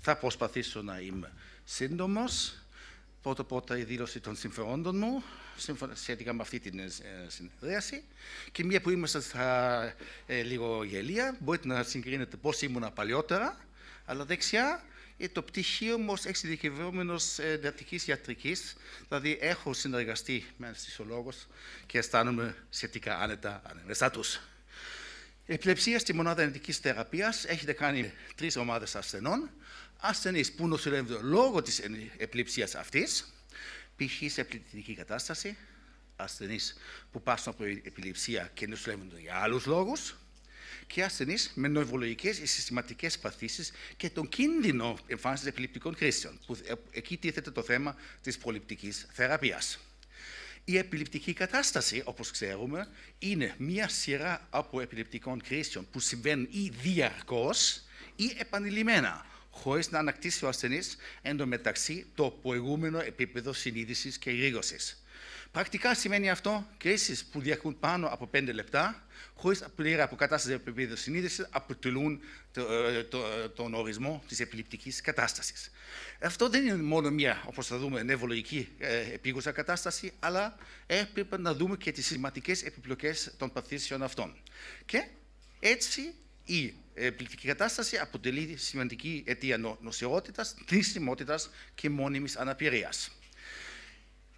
Θα προσπαθήσω να είμαι σύντομος. Πρώτα η δήλωση των συμφερόντων μου, σχετικά με αυτή την συνεδρίαση. Και μία που είμαστε λίγο γελία, μπορείτε να συγκρίνετε πώς ήμουνα παλιότερα, αλλά δεξιά το πτυχίο μου ως εξειδικευόμενος εντατικής ιατρικής, δηλαδή έχω συνεργαστεί με έναν φυσιολόγος και αισθάνομαι σχετικά άνετα ανάμεσά τους. Η επιλεψία στη μονάδα εντατικής θεραπείας έχετε κάνει 3 ομάδες ασθενών. Ασθενείς που νοσηλεύονται λόγω της επιληψίας αυτής, π.χ. σε επιληπτική κατάσταση, ασθενείς που πάσχουν από επιληψία και νοσηλεύονται για άλλους λόγους, και ασθενείς με νευρολογικές ή συστηματικές παθήσεις και τον κίνδυνο εμφάνισης επιληπτικών κρίσεων, που εκεί τίθεται το θέμα της προληπτικής θεραπείας. Η επιληπτική κατάσταση, όπως ξέρουμε, είναι μία σειρά από επιληπτικών κρίσεων που συμβαίνουν ή διαρκώς ή επανειλημμένα, χωρίς να ανακτήσει ο ασθενής εντωμεταξύ το προηγούμενο επίπεδο συνείδησης και ρήγωσης. Πρακτικά σημαίνει αυτό κρίσεις που διαρκούν πάνω από 5 λεπτά, χωρίς πλήρη αποκατάσταση επίπεδου συνείδησης, αποτελούν τον ορισμό της επιληπτικής κατάστασης. Αυτό δεν είναι μόνο μία, όπως θα δούμε, νευρολογική επίγουσα κατάσταση, αλλά έπρεπε να δούμε και τις σημαντικές επιπλοκές των παθήσεων αυτών. Και έτσι η επιληπτική κατάσταση αποτελεί σημαντική αιτία νοσηρότητας, θνησιμότητας και μόνιμης αναπηρίας.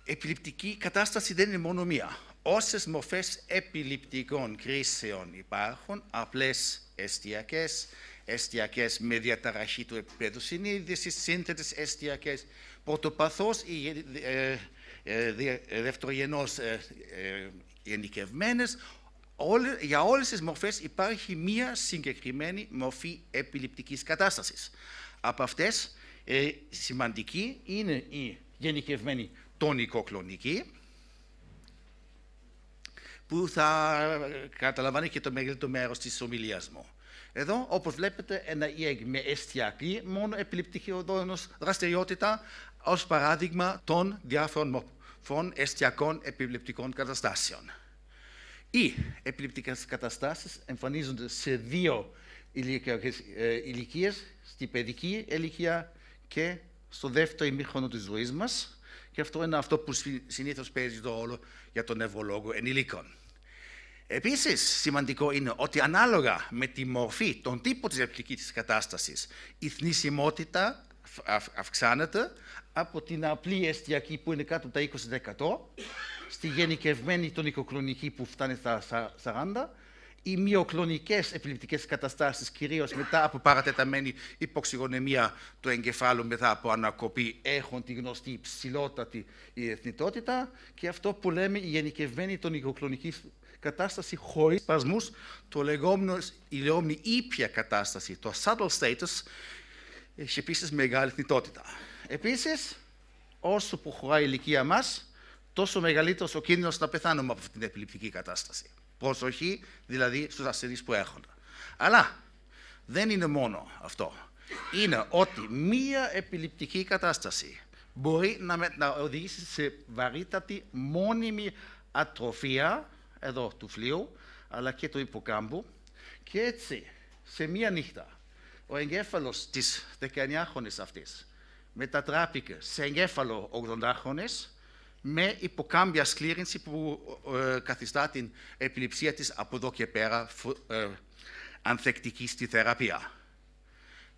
Επιληπτική κατάσταση δεν είναι μόνο μία. Όσες μορφές επιληπτικών κρίσεων υπάρχουν, απλές εστιακές με διαταραχή του επίπεδου συνείδησης, σύνθετες εστιακές, πρωτοπαθώς ή δευτερογενώς γενικευμένες, για όλες τις μορφές υπάρχει μία συγκεκριμένη μορφή επιληπτικής κατάστασης. Από αυτές, σημαντική είναι η γενικευμένη τονικοκλονική, που θα καταλαμβάνει και το μεγαλύτερο μέρος της ομιλίας μου. Εδώ, όπως βλέπετε, ένα ΙΕΓ με εστιακή μόνο επιληπτική δραστηριότητα, ως παράδειγμα των διάφορων μορφών εστιακών επιληπτικών καταστάσεων. Οι επιληπτικές καταστάσεις εμφανίζονται σε 2 ηλικίες, στη παιδική ηλικία και στο δεύτερο ημίχρονο της ζωής μας, και αυτό είναι αυτό που συνήθως παίζει το ρόλο για τον νευρολόγο ενηλίκων. Επίσης, σημαντικό είναι ότι ανάλογα με τη μορφή, τον τύπο της επιληπτικής κατάστασης, η θνησιμότητα αυξάνεται από την απλή εστιακή που είναι κάτω από τα 20%, στη γενικευμένη τονικοκλονική που φτάνει στα 40%, οι μυοκλονικές επιληπτικές καταστάσεις, κυρίως μετά από παρατεταμένη υποξυγονεμία του εγκεφάλου μετά από ανακοπή, έχουν τη γνωστή ψηλότατη θνητότητα, και αυτό που λέμε η γενικευμένη τονικοκλονική κατάσταση χωρίς σπασμούς, η λεγόμενη ήπια κατάσταση, το subtle status, έχει επίσης μεγάλη θνητότητα. Επίσης, όσο που χωράει η ηλικία μας, τόσο μεγαλύτερος ο κίνδυνος να πεθάνουμε από αυτή την επιληπτική κατάσταση. Προσοχή δηλαδή στους ασθενείς που έρχονται. Αλλά δεν είναι μόνο αυτό. Είναι ότι μία επιληπτική κατάσταση μπορεί να οδηγήσει σε βαρύτατη μόνιμη ατροφία εδώ του φλοιού, αλλά και του υποκάμπου, και έτσι σε μία νύχτα ο εγκέφαλος της 19χρονης αυτής μετατράπηκε σε εγκέφαλο 80χρονης, με υποκάμπια σκλήρυνση που καθιστά την επιληψία της από εδώ και πέρα ανθεκτική στη θεραπεία.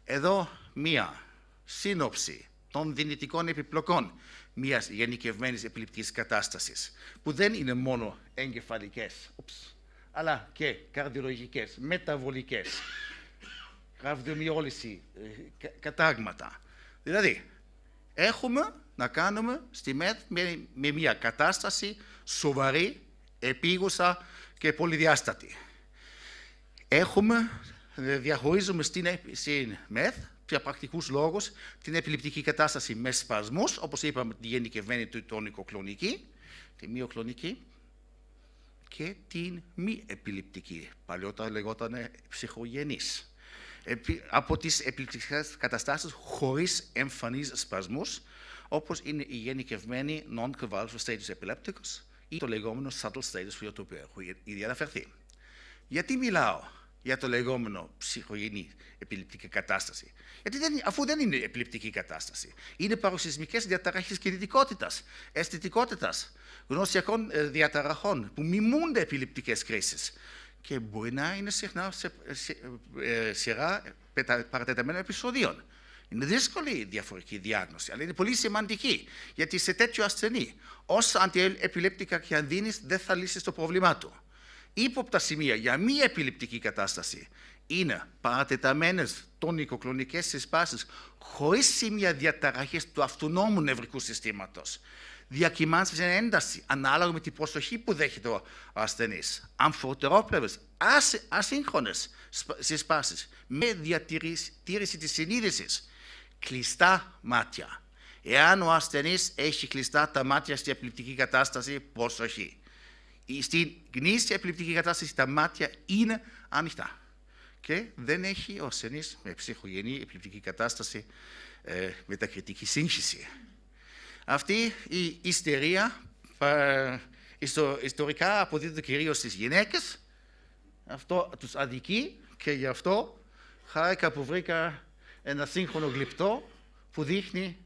Εδώ μία σύνοψη των δυνητικών επιπλοκών μιας γενικευμένης επιληπτικής κατάστασης, που δεν είναι μόνο εγκεφαλικές, αλλά και καρδιολογικές, μεταβολικές, ραβδομιόλυση, κατάγματα. Δηλαδή, έχουμε να κάνουμε στη ΜΕΘ με μια κατάσταση σοβαρή, επίγουσα και πολυδιάστατη. Διαχωρίζουμε στην ΜΕΘ, για πρακτικούς λόγους, την επιληπτική κατάσταση με σπασμούς, όπως είπαμε, τη γενικευμένη τονικοκλονική, τη μυοκλονική, και την μη επιληπτική, παλιότερα λεγόταν ψυχογενής. Από τις επιληπτικές καταστάσεις χωρίς εμφανείς σπασμούς, όπως είναι η γενικευμένη non-convulsive status epilepticus ή το λεγόμενο subtle status, για το οποίο έχω ήδη αναφερθεί. Γιατί μιλάω για το λεγόμενο ψυχογενή επιληπτική κατάσταση. Αφού δεν είναι επιληπτική κατάσταση, είναι παροξυσμικές διαταραχές κινητικότητας, αισθητικότητας, γνωσιακών διαταραχών που μιμούνται επιληπτικές κρίσεις και μπορεί να είναι συχνά σειρά παρατεταμένων επεισοδίων. Είναι δύσκολη η διαφορετική διάγνωση, αλλά είναι πολύ σημαντική, γιατί σε τέτοιο ασθενή, όσο αντιεπιληπτικά και αν δίνεις, δεν θα λύσεις το πρόβλημά του. Ύποπτα σημεία για μη επιληπτική κατάσταση είναι παρατεταμένες τονικοκλονικές συσπάσεις χωρίς σημεία διαταραχές του αυτονόμου νευρικού συστήματος. Διακυμάνσεις σε ένταση, ανάλογα με την προσοχή που δέχεται ο ασθενής. Αμφωτερόπλευρες, ασύγχρονες συσπάσεις, με διατήρηση της συνείδησης. Κλειστά μάτια. Εάν ο ασθενής έχει κλειστά τα μάτια στην επιληπτική κατάσταση, προσοχή. Στην γνήσια επιληπτική κατάσταση τα μάτια είναι ανοιχτά και δεν έχει ο ασθενής με ψυχογενή επιληπτική κατάσταση μετακριτική σύγχυση. Αυτή η ιστερία ιστορικά αποδίδεται κυρίως στις γυναίκες. Αυτό τους αδικεί και γι' αυτό χάρηκα που βρήκα ένα σύγχρονο γλυπτό που δείχνει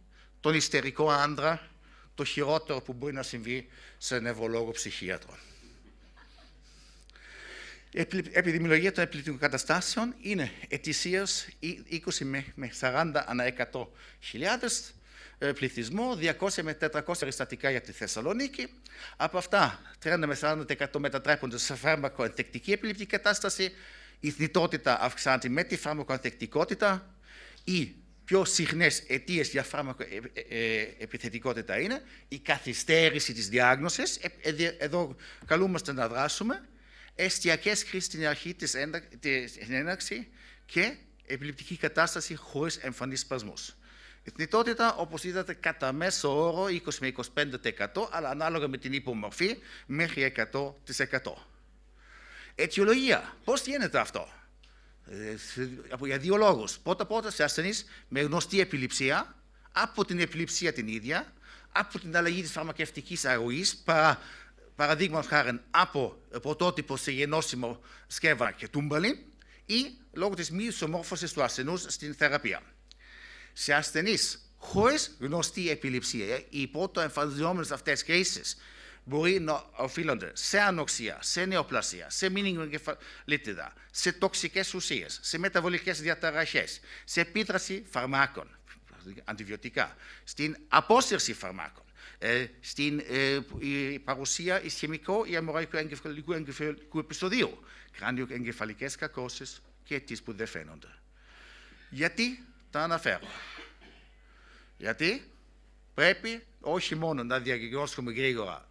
τον ιστερικό άντρα, το χειρότερο που μπορεί να συμβεί σε νευρολόγο ψυχίατρο. Η επιδημιολογία των επιληπτικών καταστάσεων είναι ετησίως 20 με 40 ανά 100.000 πληθυσμό, 200 με 400 περιστατικά για τη Θεσσαλονίκη. Από αυτά, 30 με 40% μετατρέπονται σε φάρμακο-ενθεκτική επιληπτική κατάσταση. Η θνητότητα αυξάνεται με τη φάρμακο-ενθεκτικότητα. Οι πιο συχνές αιτίες για φάρμακο-επιθετικότητα είναι η καθυστέρηση της διάγνωσης. Εδώ καλούμαστε να δράσουμε. Εστιακές κρίσεις στην αρχή της έναρξη και επιληπτική κατάσταση χωρίς εμφανείς σπασμούς. Η θνητότητα, όπως είδατε, κατά μέσο όρο 20 με 25%, αλλά ανάλογα με την υπομορφή μέχρι 100%. Αιτιολογία. Πώς γίνεται αυτό? Για δύο λόγους. Πρώτα, σε ασθενείς με γνωστή επιληψία, από την επιληψία την ίδια, από την αλλαγή της φαρμακευτικής αγωγής, παραδείγματος χάριν από πρωτότυπο σε γενώσιμο σκεύα και τούμπαλιν, ή λόγω της μη ισομόρφωσης του ασθενούς στην θεραπεία. Σε ασθενείς χωρίς γνωστή επιληψία, οι πρωτοεμφανιζόμενες αυτές κρίσεις μπορεί να οφείλονται σε ανοξία, σε νεοπλασία, σε μηνυγκεφαλίτιδα, σε τοξικές ουσίες, σε μεταβολικές διαταραχές, σε επίδραση φαρμάκων, αντιβιωτικά, στην απόσυρση φαρμάκων, στην παρουσία ισχυμικού ή αιμορραγικού εγκεφαλικού επεισοδίου, κράνιο-εγκεφαλικές κακώσεις και τις που δεν φαίνονται. Γιατί τα αναφέρω? Γιατί πρέπει όχι μόνο να διαγνώσουμε γρήγορα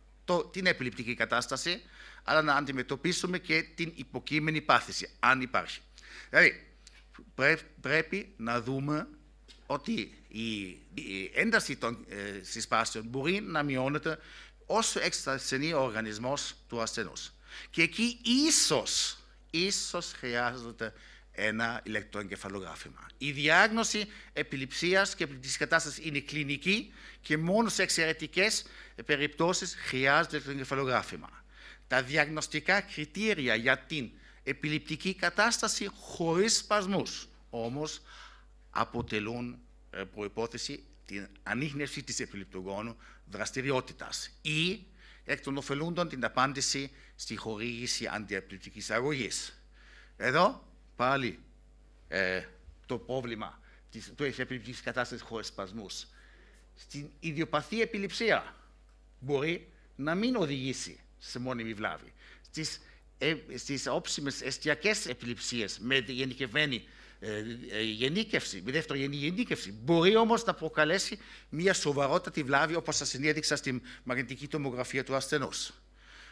την επιληπτική κατάσταση, αλλά να αντιμετωπίσουμε και την υποκείμενη πάθηση, αν υπάρχει. Δηλαδή, πρέπει να δούμε ότι η ένταση των συσπάσεων μπορεί να μειώνεται όσο εξασθενεί ο οργανισμός του ασθενούς. Και εκεί ίσως χρειάζεται ένα ηλεκτροεγκεφαλογράφημα. Η διάγνωση επιληψίας και επιληπτικής κατάστασης είναι κλινική και μόνο σε εξαιρετικές περιπτώσεις χρειάζεται ηλεκτροεγκεφαλογράφημα. Τα διαγνωστικά κριτήρια για την επιληπτική κατάσταση χωρίς σπασμούς όμως αποτελούν προϋπόθεση την ανίχνευση της επιληπτογόνου δραστηριότητας ή εκ των ωφελούντων την απάντηση στη χορήγηση αντιεπιληπτικής αγωγής. Εδώ πάλι το πρόβλημα της επιληπτικής κατάστασης χωρίς σπασμούς. Στην ιδιοπαθή επιληψία μπορεί να μην οδηγήσει σε μόνιμη βλάβη. Στις όψιμες εστιακές επιληψίες με γενικευμένη γενίκευση, με δευτερογενή γενίκευση, μπορεί όμως να προκαλέσει μια σοβαρότατη βλάβη, όπως σας συνέδειξα στη μαγνητική τομογραφία του ασθενούς.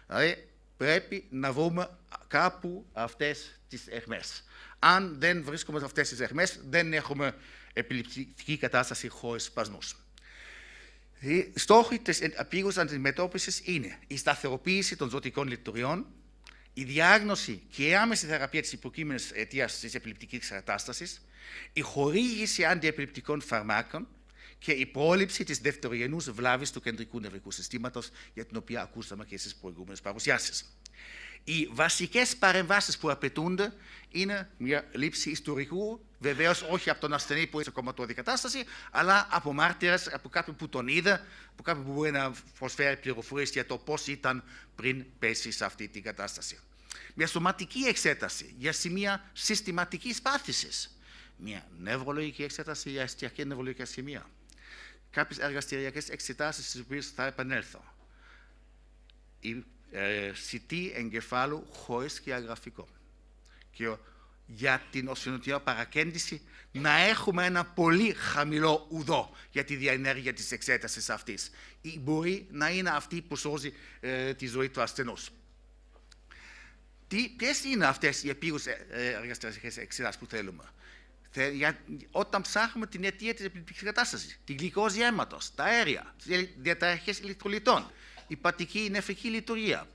Δηλαδή, πρέπει να βρούμε κάπου αυτές τις αιχμές. Αν δεν βρίσκουμε αυτές τις αιχμές, δεν έχουμε επιληπτική κατάσταση χωρίς σπασμούς. Οι στόχοι της επίγουσας αντιμετώπισης είναι η σταθεροποίηση των ζωτικών λειτουργιών, η διάγνωση και η άμεση θεραπεία της υποκείμενης αιτίας της επιληπτικής κατάστασης, η χορήγηση αντιεπιληπτικών φαρμάκων και η πρόληψη της δευτερογενούς βλάβης του κεντρικού νευρικού συστήματος, για την οποία ακούσαμε και στις προηγούμενες παρουσιάσεις. Οι βασικές παρεμβάσεις που απαιτούνται είναι μια λήψη ιστορικού, βεβαίως όχι από τον ασθενή που είναι σε κομματώδη κατάσταση, αλλά από μάρτυρες, από κάποιον που τον είδε, από κάποιον που μπορεί να προσφέρει πληροφορίες για το πώς ήταν πριν πέσει σε αυτή την κατάσταση. Μια σωματική εξέταση για σημεία συστηματικής πάθησης. Μια νευρολογική εξέταση για εστιακή νευρολογικά σημεία. Κάποιες εργαστηριακές εξετάσεις στις οποίες θα επανέλθω. Η CT εγκεφάλου χωρίς σκιαγραφικό. Και για την οσφινωτική παρακέντηση να έχουμε ένα πολύ χαμηλό ουδό για τη διαενέργεια της εξέτασης αυτής. Ή μπορεί να είναι αυτή που σώζει τη ζωή του ασθενούς. Ποιες είναι αυτές οι επίγουσες εργαστηριακές εξετάσεις που θέλουμε? Όταν ψάχνουμε την αιτία της επιληπτικής κατάστασης, τη γλυκόζη αίματος, τα αέρια, τις διαταραχές ηλεκτρολιτών, η πατική νεφρική λειτουργία,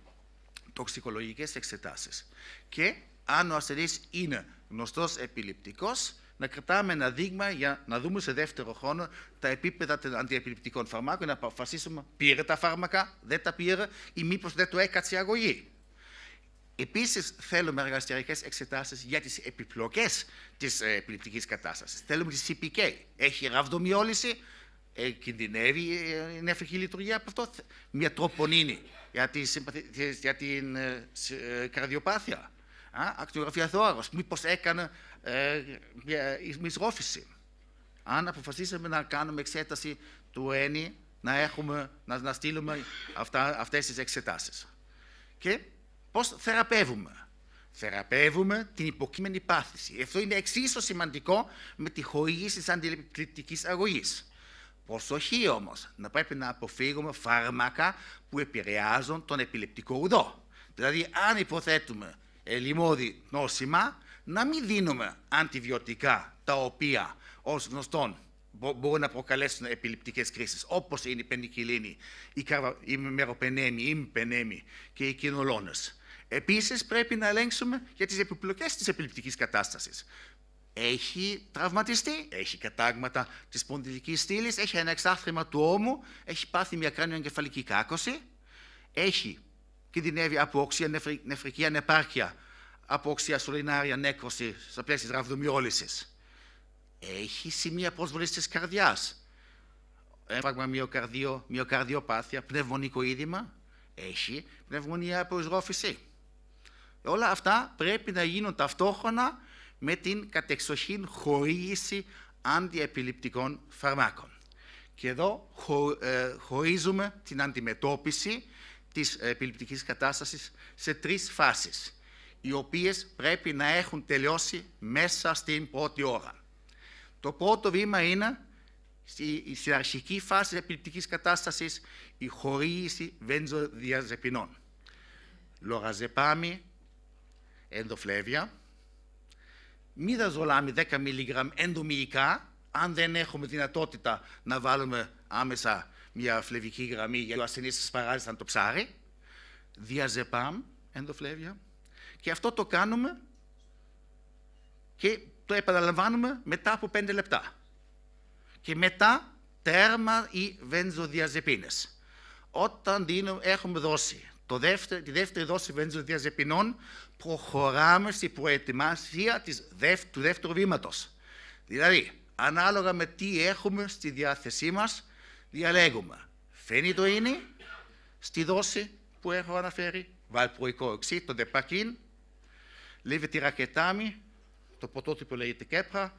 τοξικολογικές εξετάσεις. Και αν ο ασθενής είναι γνωστός επιληπτικός, να κρατάμε ένα δείγμα για να δούμε σε δεύτερο χρόνο τα επίπεδα των αντιεπιληπτικών φαρμάκων, να αποφασίσουμε πήρε τα φάρμακα, δεν τα πήρε ή μήπως δεν του έκατσε η αγωγή. Επίσης, θέλουμε εργαστηριακές εξετάσεις για τις επιπλοκές της επιληπτικής κατάστασης. Θέλουμε τη CPK. Έχει ραβδομιόλυση, κινδυνεύει η νεφρική λειτουργία από αυτό. Μια τροπονίνη για την καρδιοπάθεια. Ακτινογραφία θώρακος, μήπως έκανε μια μισρόφηση. Αν αποφασίσαμε να κάνουμε εξέταση του ΕΝΗ, να στείλουμε αυτές τις εξετάσεις. Και πώς θεραπεύουμε? Θεραπεύουμε την υποκείμενη πάθηση. Αυτό είναι εξίσου σημαντικό με τη χορήγηση της αντιεπιληπτικής αγωγής. Προσοχή όμως, να πρέπει να αποφύγουμε φάρμακα που επηρεάζουν τον επιληπτικό ουδό. Δηλαδή, αν υποθέτουμε λιμώδη νόσημα, να μην δίνουμε αντιβιωτικά τα οποία ως γνωστόν μπορούν να προκαλέσουν επιληπτικές κρίσεις, όπως είναι η πενικυλίνη, η μεροπενέμη, η μηπενέμη και οι κινολώνες. Επίσης, πρέπει να ελέγξουμε για τις επιπλοκές της επιληπτικής κατάστασης. Έχει τραυματιστεί, έχει κατάγματα της σπονδυλικής στήλης, έχει ένα εξάρθρημα του ώμου, έχει πάθει μια κράνιο-εγκεφαλική κάκωση, κινδυνεύει από οξία νεφρική ανεπάρκεια, από οξία σωληνάρια νέκρωση στα πλαίσια της ραβδομιόλυσης. Έχει σημεία προσβολής της καρδιάς, έμφραγμα μυοκαρδιοπάθεια, πνευμονικό είδημα, έχει πνευμονία από εισρόφηση. Όλα αυτά πρέπει να γίνουν ταυτόχρονα με την κατεξοχήν χορήγηση αντιεπιληπτικών φαρμάκων. Και εδώ χωρίζουμε την αντιμετώπιση της επιληπτικής κατάστασης σε 3 φάσεις, οι οποίες πρέπει να έχουν τελειώσει μέσα στην πρώτη ώρα. Το πρώτο βήμα είναι, στην αρχική φάση της επιληπτικής κατάστασης, η χορήγηση βενζοδιαζεπινών. Λοραζεπάμι, ενδοφλέβια, μιδαζολάμι 10 mg ενδομυϊκά, αν δεν έχουμε δυνατότητα να βάλουμε άμεσα μια φλεβική γραμμή για το ασθενή σας παράζει σαν το ψάρι, διαζεπάμ, ενδοφλέβια, και αυτό το κάνουμε και το επαναλαμβάνουμε μετά από 5 λεπτά. Και μετά τέρμα οι βενζοδιαζεπίνες. Όταν έχουμε δώσει τη δεύτερη δόση βενζοδιαζεπινών, προχωράμε στην προετοιμασία του δεύτερου βήματος. Δηλαδή, ανάλογα με τι έχουμε στη διάθεσή μας, διαλέγουμε φενιτοίνη στη δόση που έχω αναφέρει, βαλπροϊκό οξύ, το ντεπακίν, λεβετιρακετάμι, το πρωτότυπο λέγεται κέπρα,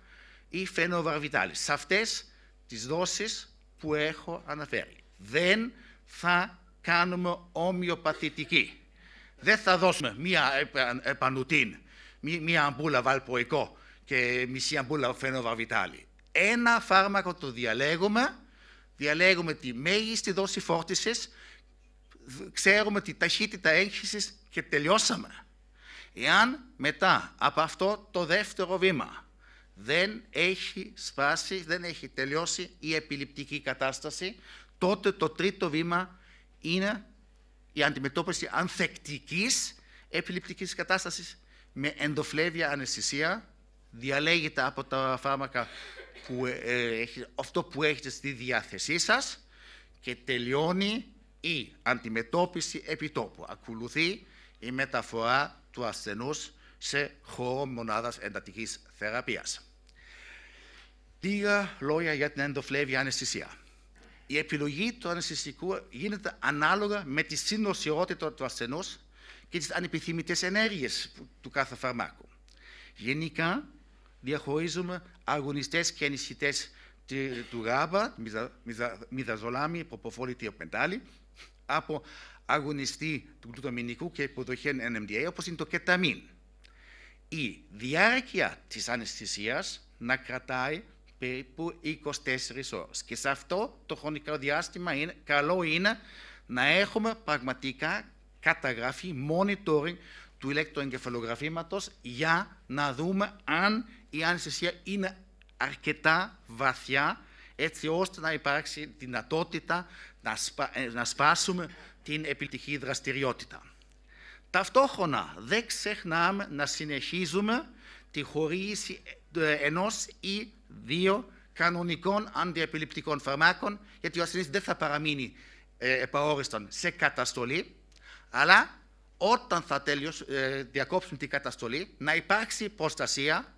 ή φαινοβαρβιτάλη. Σε αυτές τις δόσεις που έχω αναφέρει. Δεν θα κάνουμε ομοιοπαθητική. Δεν θα δώσουμε μία επανουτίν, μία αμπούλα βαλπροϊκό και μισή αμπούλα φαινοβαρβιτάλη. Ένα φάρμακο το διαλέγουμε τη μέγιστη δόση φόρτισης, ξέρουμε τη ταχύτητα έγχυσης και τελειώσαμε. Εάν μετά από αυτό το δεύτερο βήμα δεν έχει σπάσει, δεν έχει τελειώσει η επιληπτική κατάσταση, τότε το τρίτο βήμα είναι η αντιμετώπιση ανθεκτικής επιληπτικής κατάστασης με ενδοφλέβια αναισθησία. Διαλέγετε από τα φάρμακα αυτό που έχετε στη διάθεσή σας και τελειώνει η αντιμετώπιση επιτόπου. Ακολουθεί η μεταφορά του ασθενούς σε χώρο μονάδας εντατικής θεραπείας. Λίγα λόγια για την ενδοφλέβεια αναισθησία. Η επιλογή του αναισθησικού γίνεται ανάλογα με τη συνοσιότητα του ασθενούς και τις ανεπιθύμητες ενέργειες του κάθε φαρμάκου. Γενικά, διαχωρίζουμε αγωνιστές και ενισχυτές του γάμπα, μιδαζολάμι, προποφόλη, τριοπεντάλη, από αγωνιστή του γλουταμινικού και υποδοχέν NMDA, όπως είναι το κεταμίν. Η διάρκεια της αναισθησίας να κρατάει περίπου 24 ώρες. Και σε αυτό το χρονικό διάστημα καλό είναι να έχουμε πραγματικά καταγραφή, monitoring του ηλεκτροεγκεφαλογραφήματος για να δούμε αν η αναισθησία είναι αρκετά βαθιά, έτσι ώστε να υπάρξει δυνατότητα να σπάσουμε την επιληπτική δραστηριότητα. Ταυτόχρονα δεν ξεχνάμε να συνεχίζουμε τη χορήγηση ενός ή δύο κανονικών αντιεπιληπτικών φαρμάκων, γιατί ο ασθενής δεν θα παραμείνει επαόριστον σε καταστολή, αλλά όταν θα διακόψουν την καταστολή, να υπάρξει προστασία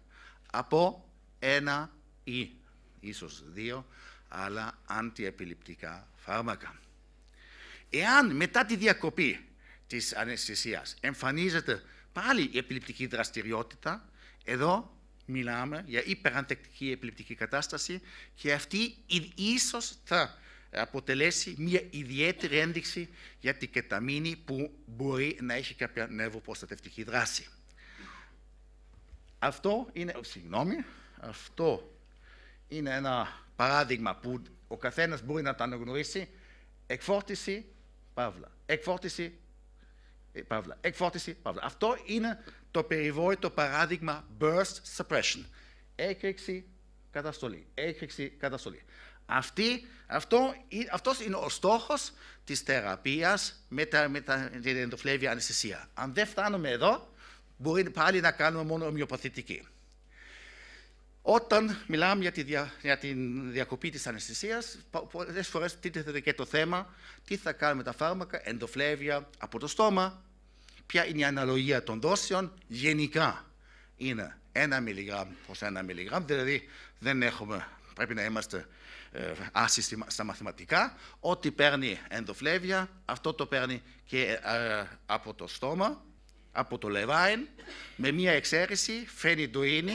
από ένα ή ίσως δύο άλλα αντιεπιληπτικά φάρμακα. Εάν μετά τη διακοπή της αναισθησίας εμφανίζεται πάλι η επιληπτική δραστηριότητα, εδώ μιλάμε για υπεραντεκτική επιληπτική κατάσταση και αυτή ίσως θα αποτελέσει μια ιδιαίτερη ένδειξη για την κεταμίνη που μπορεί να έχει κάποια νευροπροστατευτική δράση. Αυτό είναι ένα παράδειγμα που ο καθένας μπορεί να το αναγνωρίσει. Εκφόρτιση, παύλα. Εκφόρτιση, παύλα. Εκφόρτιση, παύλα. Αυτό είναι το περιβόητο παράδειγμα burst suppression. Έκρηξη, καταστολή. Έκρηξη, καταστολή. Αυτός είναι ο στόχος της θεραπείας με την ενδοφλέβεια αναισθησία. Αν δεν φτάνουμε εδώ, μπορεί πάλι να κάνουμε μόνο ομοιοπαθητική. Όταν μιλάμε για τη διακοπή της αναισθησίας, πολλές φορές τίθεται και το θέμα τι θα κάνουμε με τα φάρμακα, ενδοφλέβεια από το στόμα, ποια είναι η αναλογία των δόσεων. Γενικά είναι 1 μιλιγκράμμ προς 1 μιλιγκράμμ, δηλαδή πρέπει να είμαστε άσοι στα μαθηματικά. Ό,τι παίρνει ενδοφλέβεια, αυτό το παίρνει και από το στόμα, από το λεβάιν, με μία εξαίρεση, φενιντοίνη,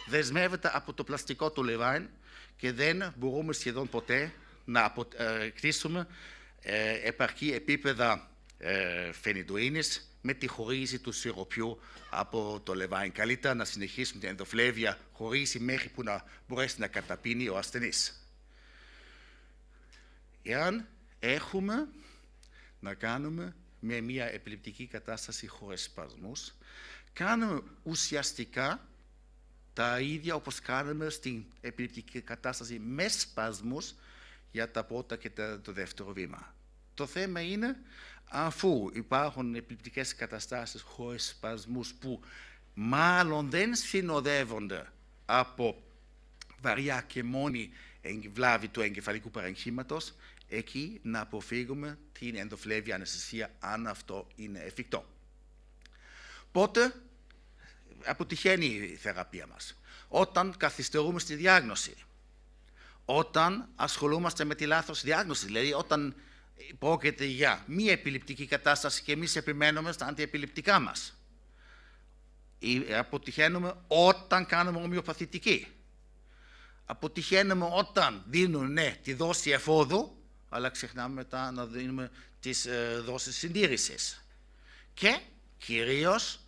δεσμεύεται από το πλαστικό του λεβάιν και δεν μπορούμε σχεδόν ποτέ να κτίσουμε επαρκή επίπεδα φενιντοίνης με τη χορήγηση του σιροπιού από το λεβάιν. Καλύτερα να συνεχίσουμε την ενδοφλέβεια χορήγηση μέχρι που να μπορέσει να καταπίνει ο ασθενής. Εάν έχουμε να κάνουμε με μια επιληπτική κατάσταση χωρίς σπασμούς, κάνουμε ουσιαστικά τα ίδια όπως κάνουμε στην επιληπτική κατάσταση με σπασμούς για τα πρώτα και το δεύτερο βήμα. Το θέμα είναι, αφού υπάρχουν επιληπτικές καταστάσεις χωρίς σπασμούς που μάλλον δεν συνοδεύονται από βαριά και μόνη βλάβη του εγκεφαλικού παρεγχήματος, εκεί να αποφύγουμε την ενδοφλέβεια αναισθησία, αν αυτό είναι εφικτό. Πότε αποτυχαίνει η θεραπεία μας? Όταν καθυστερούμε στη διάγνωση, όταν ασχολούμαστε με τη λάθος διάγνωση, δηλαδή όταν πρόκειται για μη επιληπτική κατάσταση και εμείς επιμένουμε στα αντιεπιληπτικά μας. Αποτυχαίνουμε όταν κάνουμε ομοιοπαθητική. Αποτυχαίνουμε όταν δίνουν τη δόση εφόδου, αλλά ξεχνάμε μετά να δίνουμε τις δόσεις συντήρησης. Και κυρίως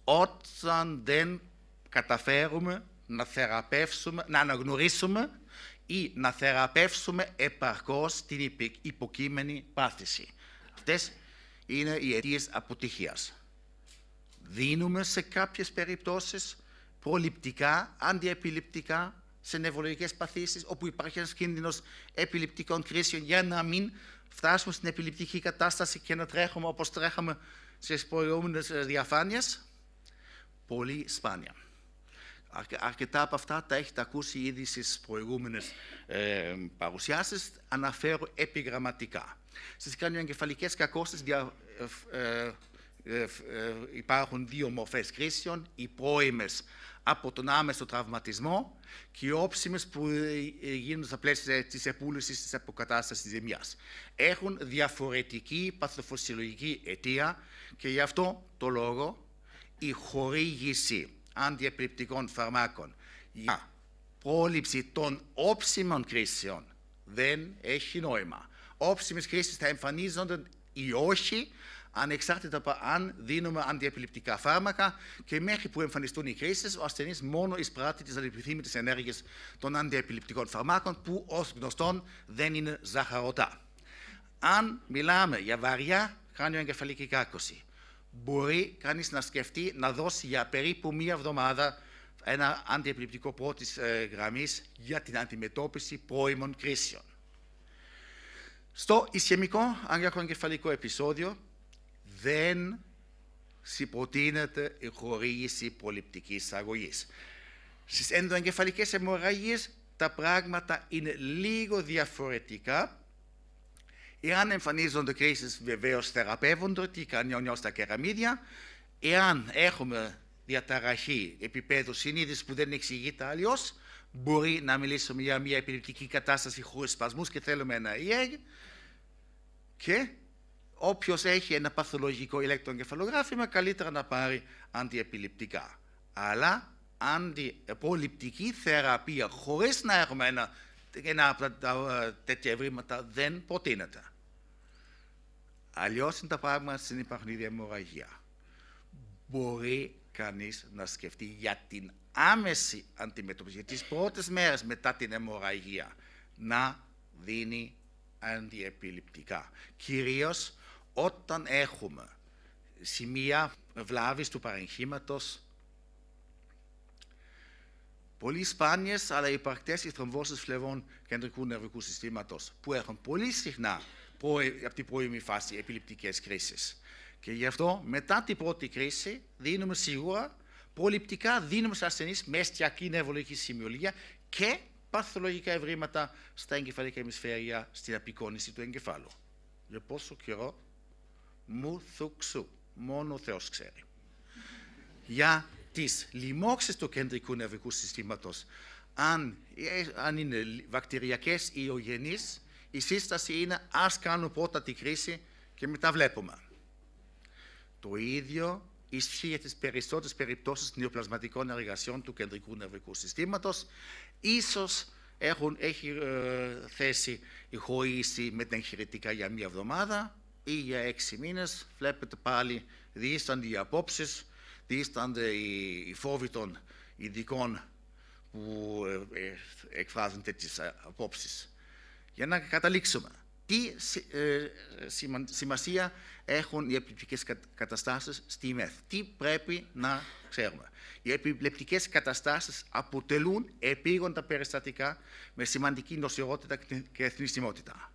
όταν δεν καταφέρουμε να θεραπεύσουμε, να αναγνωρίσουμε ή να θεραπεύσουμε επαρκώς την υποκείμενη πάθηση. Αυτές είναι οι αιτίες αποτυχίας. Δίνουμε σε κάποιες περιπτώσεις προληπτικά, αντιεπιληπτικά, σε νευρολογικές παθήσεις, όπου υπάρχει ένας κίνδυνος επιληπτικών κρίσεων, για να μην φτάσουμε στην επιληπτική κατάσταση και να τρέχουμε όπως τρέχαμε στις προηγούμενες διαφάνειες. Πολύ σπάνια. Αρκετά από αυτά τα έχετε ακούσει ήδη στις προηγούμενες παρουσιάσεις, αναφέρω επιγραμματικά. Στις κρανιοεγκεφαλικές κακώσεις υπάρχουν δύο μορφές κρίσεων, οι πρώιμες από τον άμεσο τραυματισμό και οι όψιμες που γίνονται στα πλαίσια της επούλησης της αποκατάστασης της ζημιάς. Έχουν διαφορετική παθοφυσιολογική αιτία και γι' αυτό το λόγο η χορήγηση αντιεπιληπτικών φαρμάκων για πρόληψη των όψιμων κρίσεων δεν έχει νόημα. Όψιμες κρίσεις θα εμφανίζονται ή όχι, ανεξάρτητα από αν δίνουμε αντιεπιληπτικά φάρμακα, και μέχρι που εμφανιστούν οι κρίσεις, ο ασθενής μόνο εισπράττει τις ανεπιθύμητες ενέργειες των αντιεπιληπτικών φαρμάκων, που ως γνωστόν δεν είναι ζαχαρωτά. Αν μιλάμε για βαριά κράνιο-εγκεφαλική κάκωση, μπορεί κανείς να σκεφτεί να δώσει για περίπου μία εβδομάδα ένα αντιεπιληπτικό πρώτης γραμμής για την αντιμετώπιση πρώιμων κρίσεων. Στο ισχαιμικό άγριακο-εγκεφαλικό επεισόδιο δεν συμπροτείνεται η χορήγηση προληπτικής αγωγής. Στις ενδοεγκεφαλικές αιμορραγίες τα πράγματα είναι λίγο διαφορετικά. Εάν εμφανίζονται κρίσεις, βεβαίως θεραπεύονται, τι κάνει ο νιός στα κεραμίδια. Εάν έχουμε διαταραχή επίπεδου συνείδησης που δεν εξηγείται αλλιώς, μπορεί να μιλήσουμε για μια επιληπτική κατάσταση χωρίς σπασμούς και θέλουμε ένα EEG, και όποιος έχει ένα παθολογικό ηλεκτροεγκεφαλογράφημα καλύτερα να πάρει αντιεπιληπτικά. Αλλά αντιπροληπτική θεραπεία χωρίς να έχουμε ένα από τα τέτοια ευρήματα δεν προτείνεται. Αλλιώς είναι τα πράγματα στην υπαχνίδια αιμορραγία. Μπορεί κανείς να σκεφτεί για την άμεση αντιμετώπιση, για τις πρώτες μέρες μετά την αιμορραγία, να δίνει αντιεπιληπτικά. Κυρίως όταν έχουμε σημεία βλάβης του παρεγχήματος, πολύ σπάνιες αλλά υπαρκτές οι θρομβώσεις φλεβών κεντρικού νευρικού συστήματος, που έχουν πολύ συχνά από την πρώιμη φάση επιληπτικές κρίσεις. Και γι' αυτό μετά την πρώτη κρίση δίνουμε σίγουρα προληπτικά, δίνουμε σε ασθενείς με εστιακή νευρολογική σημειολογία και παθολογικά ευρήματα στα εγκεφαλικά ημισφαίρια στην απεικόνηση του εγκεφάλου. Για πόσο καιρό? Μου θουξού. Μόνο ο Θεός ξέρει. Για τις λοιμώξεις του κεντρικού νευρικού συστήματος, αν είναι βακτηριακές ή ιογενείς, η σύσταση είναι ας κάνουμε πρώτα τη κρίση και μετά βλέπουμε. Το ίδιο ισχύει για τις περισσότερες περιπτώσεις νεοπλασματικών εργασιών του κεντρικού νευρικού συστήματος. Ίσως έχει θέση η χορήγηση μετεγχειρητικά για μία εβδομάδα ή για 6 μήνες. Βλέπετε πάλι διήστανται οι απόψεις, διήστανται οι φόβοι των ειδικών που εκφράζουν τέτοιες απόψεις. Για να καταλήξουμε, τι σημασία έχουν οι επιληπτικές καταστάσεις στη ΜΕΘ? Τι πρέπει να ξέρουμε? Οι επιληπτικές καταστάσεις αποτελούν επίγοντα περιστατικά με σημαντική νοσηρότητα και εθνιστιμότητα.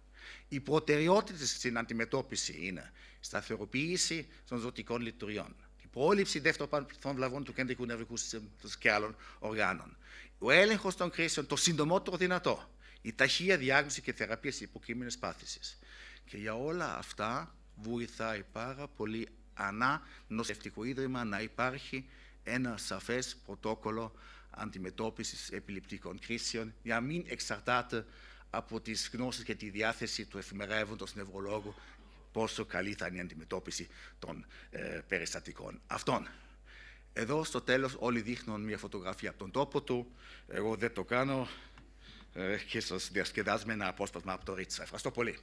Οι προτεραιότητες στην αντιμετώπιση είναι σταθεροποίηση των ζωτικών λειτουργιών, η πρόληψη δεύτερων βλαβών του κεντρικού νευρικού συστήματος και άλλων οργάνων, ο έλεγχος των κρίσεων το συντομότερο δυνατό, η ταχεία διάγνωση και θεραπεία της υποκείμενης πάθησης. Και για όλα αυτά βοηθάει πάρα πολύ ανά νοσευτικό ίδρυμα να υπάρχει ένα σαφές πρωτόκολλο αντιμετώπισης επιληπτικών κρίσεων, για να μην εξαρτάται από τις γνώσεις και τη διάθεση του εφημερεύοντος νευρολόγου πόσο καλή θα είναι η αντιμετώπιση των περιστατικών αυτών. Εδώ στο τέλος όλοι δείχνουν μια φωτογραφία από τον τόπο του, εγώ δεν το κάνω και σας διασκεδάζουμε ένα απόσπασμα από το Ρίτσα. Ευχαριστώ πολύ.